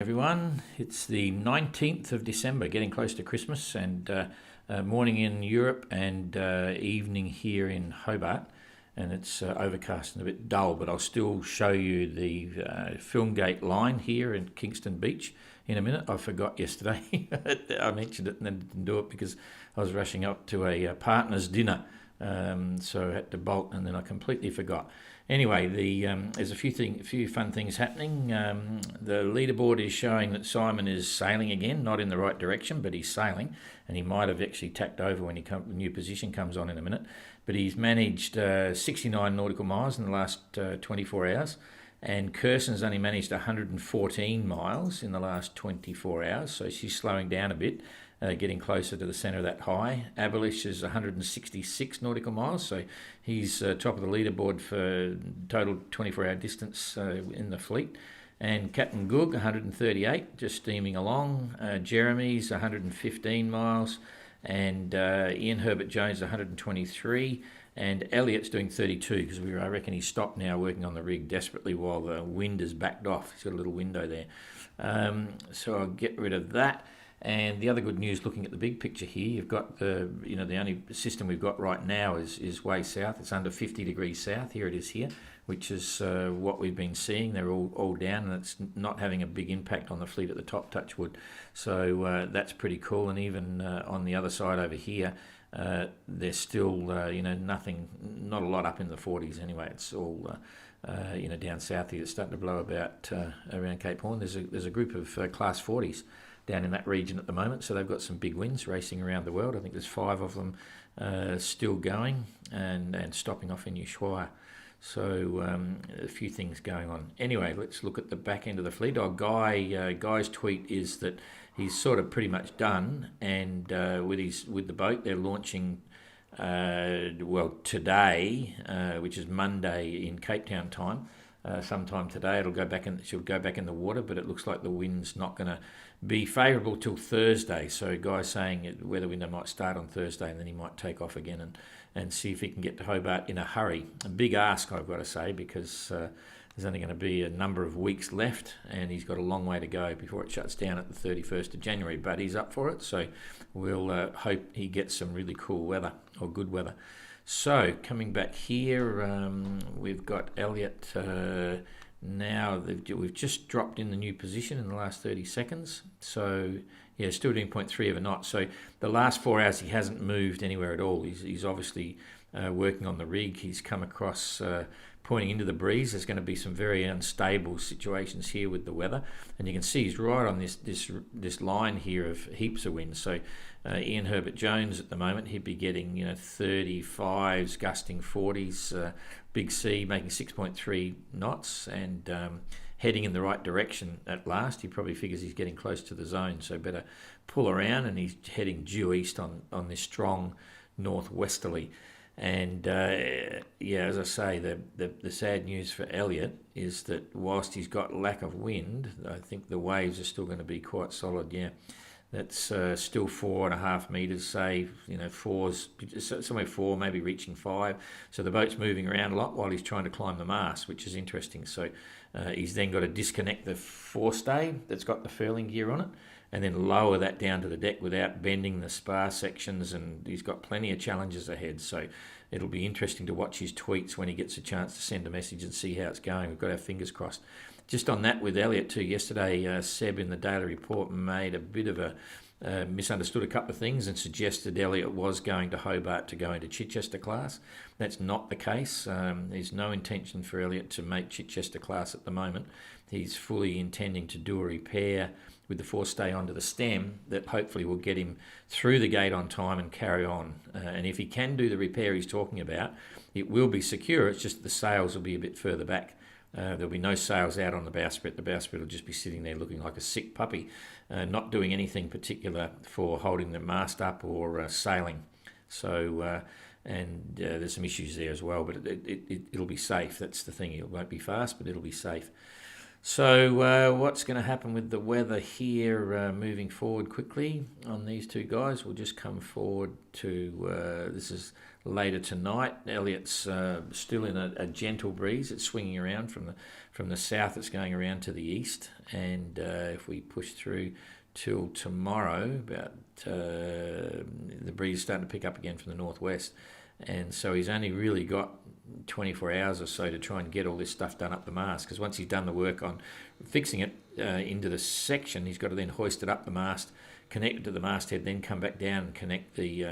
Everyone, it's the 19th of December, getting close to Christmas, and morning in Europe and evening here in Hobart, and it's overcast and a bit dull, but I'll still show you the film gate line here in Kingston Beach in a minute. I forgot yesterday. I mentioned it and then didn't do it because I was rushing up to a partner's dinner, so I had to bolt and then I completely forgot. Anyway, there's a few fun things happening. The leaderboard is showing that Simon is sailing again, not in the right direction, but he's sailing, and he might have actually tacked over when the new position comes on in a minute. But he's managed 69 nautical miles in the last 24 hours, and Kirsten's only managed 114 miles in the last 24 hours, so she's slowing down a bit. Getting closer to the centre of that high. Abelish is 166 nautical miles, so he's top of the leaderboard for total 24-hour distance in the fleet. And Captain Goog, 138, just steaming along. Jeremy's 115 miles, and Ian Herbert Jones, 123. And Elliot's doing 32 because I reckon he's stopped now working on the rig desperately while the wind has backed off. He's got a little window there. So I'll get rid of that. And the other good news, looking at the big picture here, you've got the only system we've got right now is way south. It's under 50 degrees south. Here it is here, which is what we've been seeing. They're all down, and it's not having a big impact on the fleet at the top, touch wood. So that's pretty cool. And even on the other side over here, there's still nothing, not a lot up in the 40s anyway. It's all down south here. It's starting to blow about around Cape Horn. There's a group of class 40s down in that region at the moment, so they've got some big winds racing around the world. I think there's 5 of them still going and stopping off in Ushuaia. So a few things going on. Anyway, let's look at the back end of the fleet. Guy's tweet is that he's sort of pretty much done, and with the boat they're launching today, which is Monday in Cape Town time. Sometime today she'll go back in the water, but it looks like the wind's not going to be favourable till Thursday. So Guy's saying weather window might start on Thursday and then he might take off again and see if he can get to Hobart in a hurry. A big ask, I've got to say, because there's only going to be a number of weeks left and he's got a long way to go before it shuts down at the 31st of January, but he's up for it, so we'll hope he gets some really cool weather or good weather. So coming back here, we've got Elliot now. We've just dropped in the new position in the last 30 seconds. So yeah, still doing 0.3 of a knot. So the last 4 hours he hasn't moved anywhere at all. He's obviously working on the rig. He's come across pointing into the breeze. There's going to be some very unstable situations here with the weather, and you can see he's right on this line here of heaps of wind. So Ian Herbert Jones at the moment, he'd be getting 35s, gusting 40s, big sea, making 6.3 knots, and heading in the right direction at last. He probably figures he's getting close to the zone, so better pull around, and he's heading due east on this strong northwesterly. And as I say, the sad news for Elliot is that whilst he's got lack of wind, I think the waves are still going to be quite solid. Yeah, that's still 4.5 meters, say, fours, somewhere 4, maybe reaching 5. So the boat's moving around a lot while he's trying to climb the mast, which is interesting. So he's then got to disconnect the forestay that's got the furling gear on it, and then lower that down to the deck without bending the spar sections, and he's got plenty of challenges ahead. So it'll be interesting to watch his tweets when he gets a chance to send a message and see how it's going. We've got our fingers crossed. Just on that with Elliot too, yesterday Seb in the Daily Report made a bit of a misunderstood a couple of things and suggested Elliot was going to Hobart to go into Chichester class. That's not the case. There's no intention for Elliot to make Chichester class at the moment. He's fully intending to do a repair with the forestay onto the stem that hopefully will get him through the gate on time and carry on. And if he can do the repair he's talking about, it will be secure. It's just the sails will be a bit further back. There'll be no sails out on the bowsprit. The bowsprit will just be sitting there looking like a sick puppy, not doing anything particular for holding the mast up or sailing. So, there's some issues there as well, but it'll be safe. That's the thing. It won't be fast, but it'll be safe. So what's going to happen with the weather here moving forward quickly on these two guys? We'll just come forward to, this is later tonight. Elliot's still in a gentle breeze. It's swinging around from the south. It's going around to the east. And if we push through till tomorrow, about the breeze is starting to pick up again from the northwest. And so he's only really got 24 hours or so to try and get all this stuff done up the mast, because once he's done the work on fixing it into the section, he's got to then hoist it up the mast, connect it to the masthead, then come back down and connect the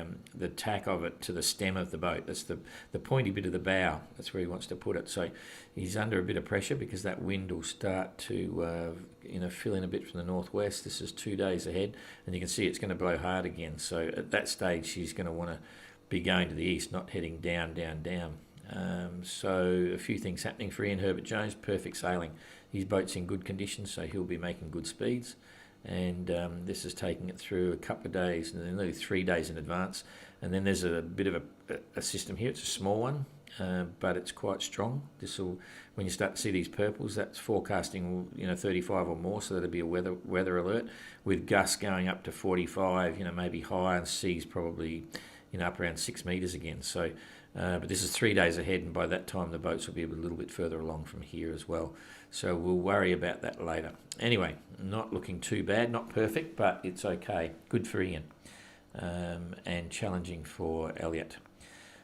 tack of it to the stem of the boat. That's the pointy bit of the bow. That's where he wants to put it. So he's under a bit of pressure because that wind will start to fill in a bit from the northwest. This is 2 days ahead, and you can see it's going to blow hard again. So at that stage, he's going to want to be going to the east, not heading down. So a few things happening for Ian Herbert Jones. Perfect sailing. His boat's in good condition, so he'll be making good speeds. And this is taking it through a couple of days, and then nearly 3 days in advance. And then there's a bit of a system here. It's a small one, but it's quite strong. This will, when you start to see these purples, that's forecasting 35 or more, so that'll be a weather alert with gusts going up to 45, maybe higher, and seas probably up around 6 metres again. So, but this is 3 days ahead, and by that time the boats will be a little bit further along from here as well. So we'll worry about that later. Anyway, not looking too bad, not perfect, but it's okay. Good for Ian, and challenging for Elliot.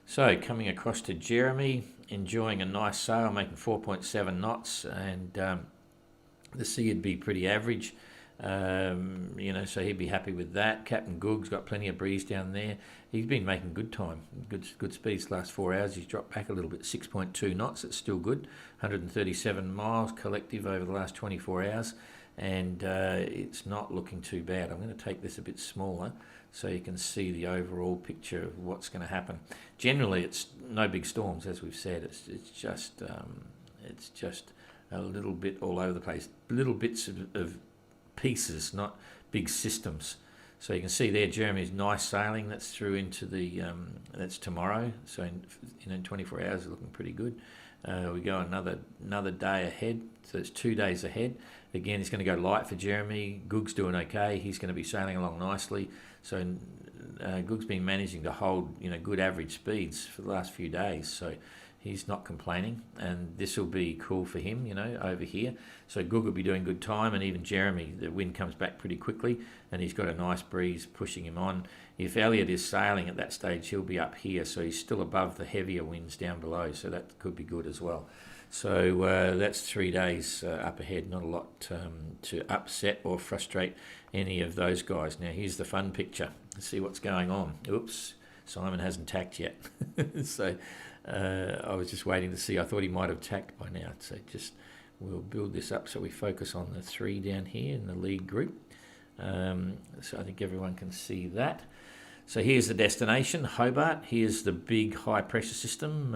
So coming across to Jeremy, enjoying a nice sail, making 4.7 knots, and the sea would be pretty average. So he'd be happy with that. Captain Goog's got plenty of breeze down there. He's been making good time, good speeds the last 4 hours. He's dropped back a little bit, 6.2 knots. It's still good. 137 miles collective over the last 24 hours, and it's not looking too bad. I'm going to take this a bit smaller so you can see the overall picture of what's going to happen. Generally, it's no big storms, as we've said. It's just a little bit all over the place. Little bits of pieces, not big systems. So you can see there Jeremy's nice sailing. That's through into the that's tomorrow. So in 24 hours, looking pretty good. We go another day ahead, so it's 2 days ahead. Again, it's going to go light for Jeremy. Goog's doing okay. He's going to be sailing along nicely. So Goog's been managing to hold good average speeds for the last few days. So he's not complaining, and this will be cool for him, over here. So Goog will be doing good time, and even Jeremy, the wind comes back pretty quickly, and he's got a nice breeze pushing him on. If Elliot is sailing at that stage, he'll be up here, so he's still above the heavier winds down below, so that could be good as well. So that's 3 days up ahead, not a lot to upset or frustrate any of those guys. Now here's the fun picture. Let's see what's going on. Oops, Simon hasn't tacked yet. So I was just waiting to see. I thought he might have tacked by now. So we'll build this up so we focus on the 3 down here in the lead group. So I think everyone can see that. So here's the destination, Hobart. Here's the big high pressure system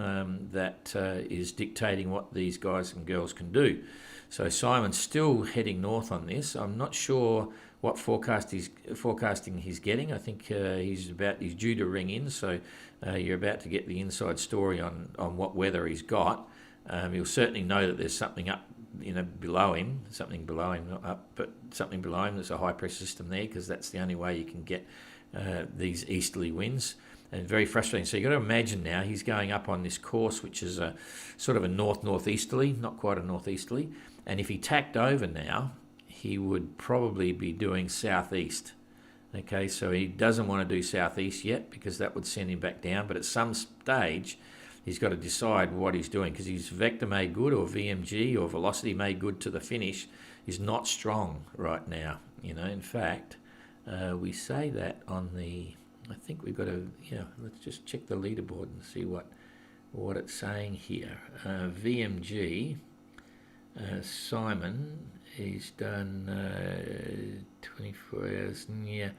that is dictating what these guys and girls can do. So Simon's still heading north on this. I'm not sure what forecasting he's getting. I think he's due to ring in, so you're about to get the inside story on what weather he's got. He'll certainly know that there's something up, below him, not up, but something below him. There's a high pressure system there, because that's the only way you can get these easterly winds, and very frustrating. So you've got to imagine now he's going up on this course, which is a sort of a northeasterly, not quite a northeasterly, and if he tacked over now, he would probably be doing southeast. Okay, so he doesn't want to do southeast yet, because that would send him back down, but at some stage he's got to decide what he's doing, because his vector made good, or VMG, or velocity made good to the finish is not strong right now. In fact, we say that on the, I think we've got to, let's just check the leaderboard and see what it's saying here. VMG, Simon, he's done 24 hours, yeah,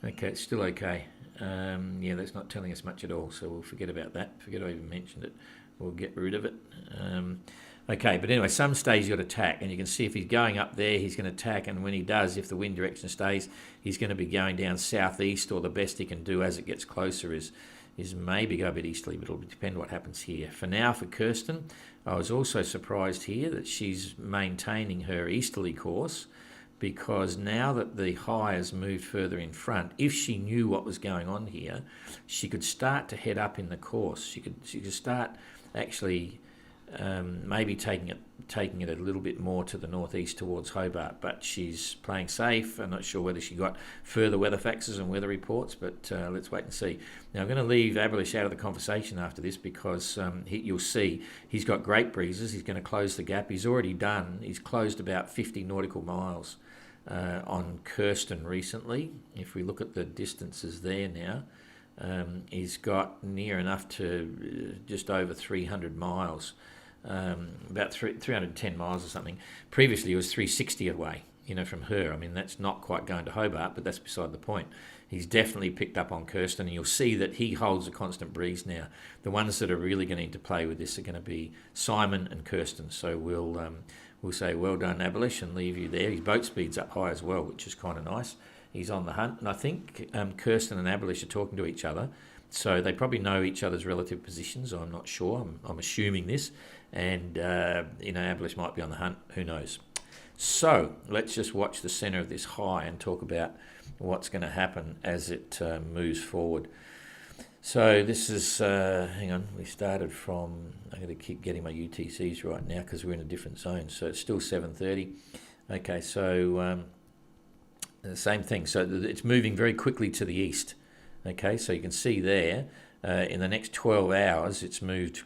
okay, it's still okay. That's not telling us much at all, so we'll forget about that. Forget I even mentioned it. We'll get rid of it. Okay, but anyway, some stage you've got to tack, and you can see if he's going up there, he's going to tack, and when he does, if the wind direction stays, he's going to be going down southeast, or the best he can do as it gets closer is is maybe go a bit easterly, but it'll depend what happens here. For now, for Kirsten, I was also surprised here that she's maintaining her easterly course, because now that the high has moved further in front, if she knew what was going on here, she could start to head up in the course. She could start actually maybe taking it a little bit more to the northeast towards Hobart, but she's playing safe. I'm not sure whether she got further weather faxes and weather reports, but let's wait and see. Now I'm going to leave Abelish out of the conversation after this, because you'll see he's got great breezes. He's going to close the gap. He's closed about 50 nautical miles on Kirsten recently. If we look at the distances there now, he's got near enough to just over 300 miles. About 310 miles or something. Previously, it was 360 away, from her. I mean, that's not quite going to Hobart, but that's beside the point. He's definitely picked up on Kirsten, and you'll see that he holds a constant breeze now. The ones that are really going to interplay with this are going to be Simon and Kirsten. So we'll say well done, Abelish, and leave you there. His boat speed's up high as well, which is kind of nice. He's on the hunt, and I think Kirsten and Abelish are talking to each other. So they probably know each other's relative positions. I'm not sure. I'm assuming this. And, Abelish might be on the hunt. Who knows? So let's just watch the centre of this high and talk about what's going to happen as it moves forward. So this is, hang on, we started from, I'm going to keep getting my UTCs right now because we're in a different zone. So it's still 7:30. Okay, so the same thing. So it's moving very quickly to the east. Okay, so you can see there, in the next 12 hours, it's moved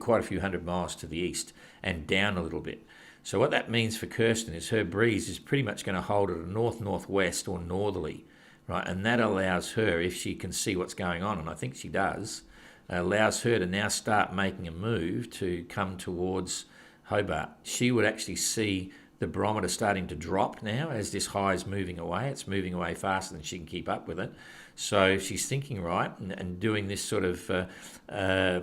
quite a few hundred miles to the east and down a little bit. So what that means for Kirsten is her breeze is pretty much going to hold at a north-northwest or northerly, right? And that allows her, if she can see what's going on, and I think she does, allows her to now start making a move to come towards Hobart. She would actually see the barometer starting to drop now as this high is moving away. It's moving away faster than she can keep up with it. So if she's thinking right and doing this sort of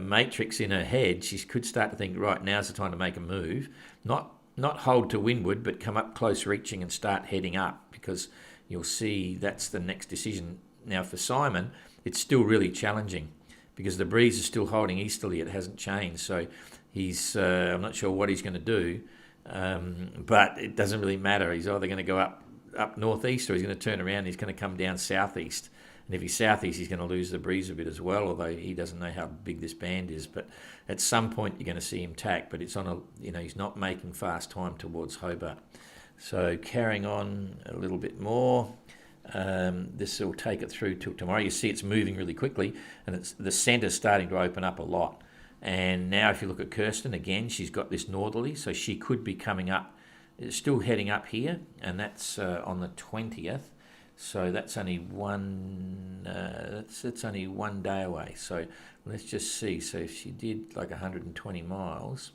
matrix in her head, she could start to think, right, now's the time to make a move. Not hold to windward, but come up close reaching and start heading up, because you'll see that's the next decision. Now for Simon, it's still really challenging because the breeze is still holding easterly. It hasn't changed. So I'm not sure what he's going to do. But it doesn't really matter. He's either going to go up northeast, or he's going to turn around and he's going to come down southeast. And if he's southeast, he's going to lose the breeze a bit as well, although he doesn't know how big this band is. But at some point, you're going to see him tack, but it's on he's not making fast time towards Hobart. So carrying on a little bit more. This will take it through till tomorrow. You see it's moving really quickly, and the centre's starting to open up a lot. And now if you look at Kirsten, again, she's got this northerly, so she could be coming up, still heading up here, and that's on the 20th. So that's only that's only 1 day away. So let's just see. So if she did like 120 miles,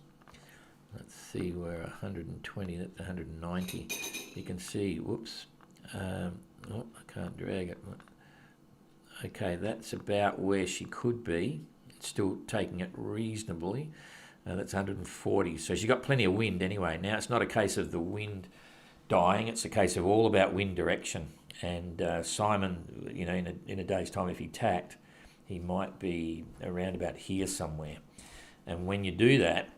let's see where 120, that's 190. You can see, whoops, I can't drag it. Okay, that's about where she could be. Still taking it reasonably. That's 140. So she got plenty of wind anyway. Now it's not a case of the wind dying. It's a case of all about wind direction. And Simon, in a day's time, if he tacked, he might be around about here somewhere. And when you do that,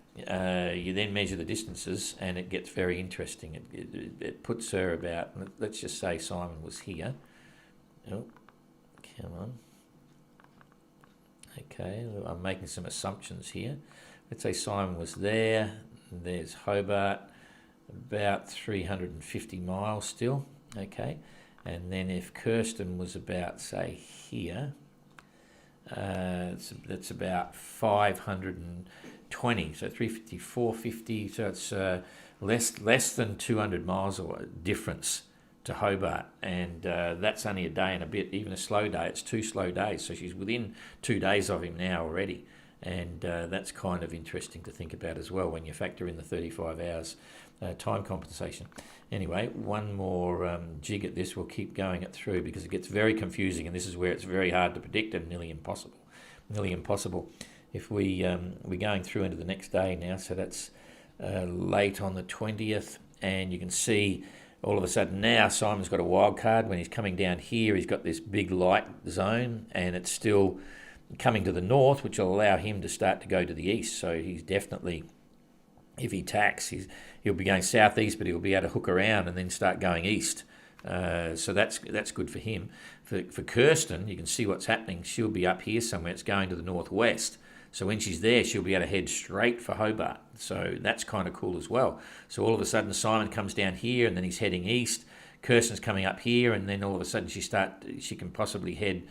you then measure the distances, and it gets very interesting. It puts her about, let's just say Simon was here. Oh, come on. Okay, I'm making some assumptions here. Let's say Simon was there. There's Hobart, about 350 miles still. Okay, and then if Kirsten was about, say, here, that's about 520. So 350, 450. So it's less than 200 miles or difference to Hobart, and that's only a day and a bit. Even a slow day, it's 2 slow days, so she's within 2 days of him now already, and that's kind of interesting to think about as well when you factor in the 35 hours time compensation. Anyway, one more jig at this. We'll keep going it through because it gets very confusing, and this is where it's very hard to predict and nearly impossible. If we're going through into the next day now, so that's late on the 20th, and you can see all of a sudden now Simon's got a wild card. When he's coming down here, he's got this big light zone, and it's still coming to the north, which will allow him to start to go to the east. So he's definitely, if he tacks, he'll be going southeast, but he'll be able to hook around and then start going east. So that's good for him. For Kirsten, you can see what's happening. She'll be up here somewhere. It's going to the northwest. So when she's there, she'll be able to head straight for Hobart. So that's kind of cool as well. So all of a sudden, Simon comes down here, and then he's heading east. Kirsten's coming up here, and then all of a sudden she can possibly head,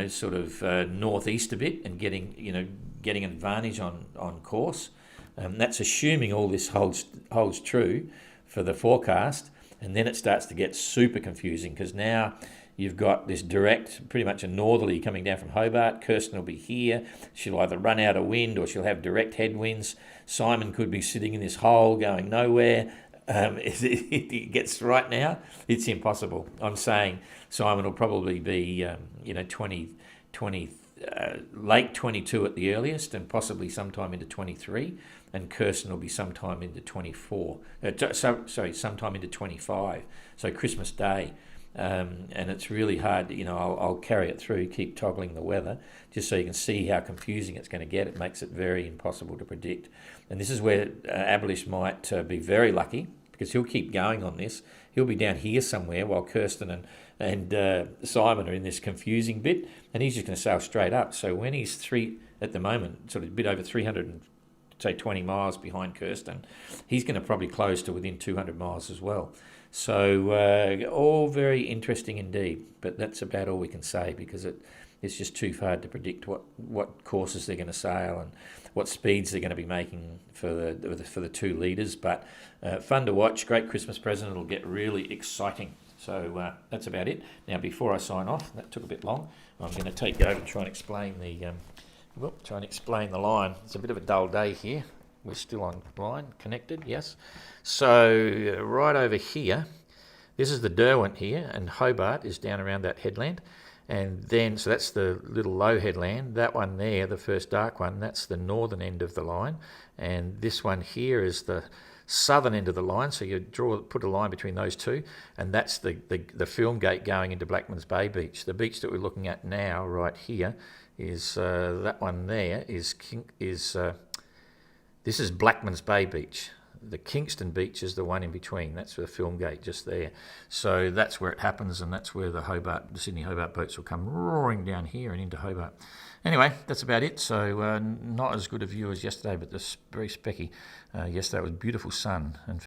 sort of northeast a bit and getting an advantage on course. That's assuming all this holds true for the forecast, and then it starts to get super confusing because now you've got this direct, pretty much a northerly coming down from Hobart. Kirsten will be here. She'll either run out of wind or she'll have direct headwinds. Simon could be sitting in this hole going nowhere. It gets right now, it's impossible. I'm saying Simon will probably be, 20, late 22 at the earliest and possibly sometime into 23. And Kirsten will be sometime into 24. Sometime into 25. So Christmas Day. And it's really hard, I'll carry it through, keep toggling the weather, just so you can see how confusing it's going to get. It makes it very impossible to predict. And this is where Abelish might be very lucky, because he'll keep going on this. He'll be down here somewhere while Kirsten and Simon are in this confusing bit, and he's just going to sail straight up. So when he's at the moment, sort of a bit over 320 miles behind Kirsten, he's going to probably close to within 200 miles as well. So all very interesting indeed, but that's about all we can say because it's just too hard to predict what courses they're going to sail and what speeds they're going to be making for the two leaders. But fun to watch, great Christmas present. It'll get really exciting. So that's about it. Now, before I sign off, that took a bit long. I'm going to take over and try and explain the line. It's a bit of a dull day here. We're still online, connected, yes. So right over here, this is the Derwent here, and Hobart is down around that headland. And then, so that's the little low headland. That one there, the first dark one, that's the northern end of the line. And this one here is the southern end of the line. So you put a line between those two, and that's the film gate going into Blackman's Bay Beach. The beach that we're looking at now, right here, is that one there this is Blackman's Bay Beach. The Kingston Beach is the one in between. That's the film gate just there. So that's where it happens, and that's where the Sydney Hobart boats will come roaring down here and into Hobart. Anyway, that's about it. So not as good a view as yesterday, but very specky. Yesterday was beautiful sun. And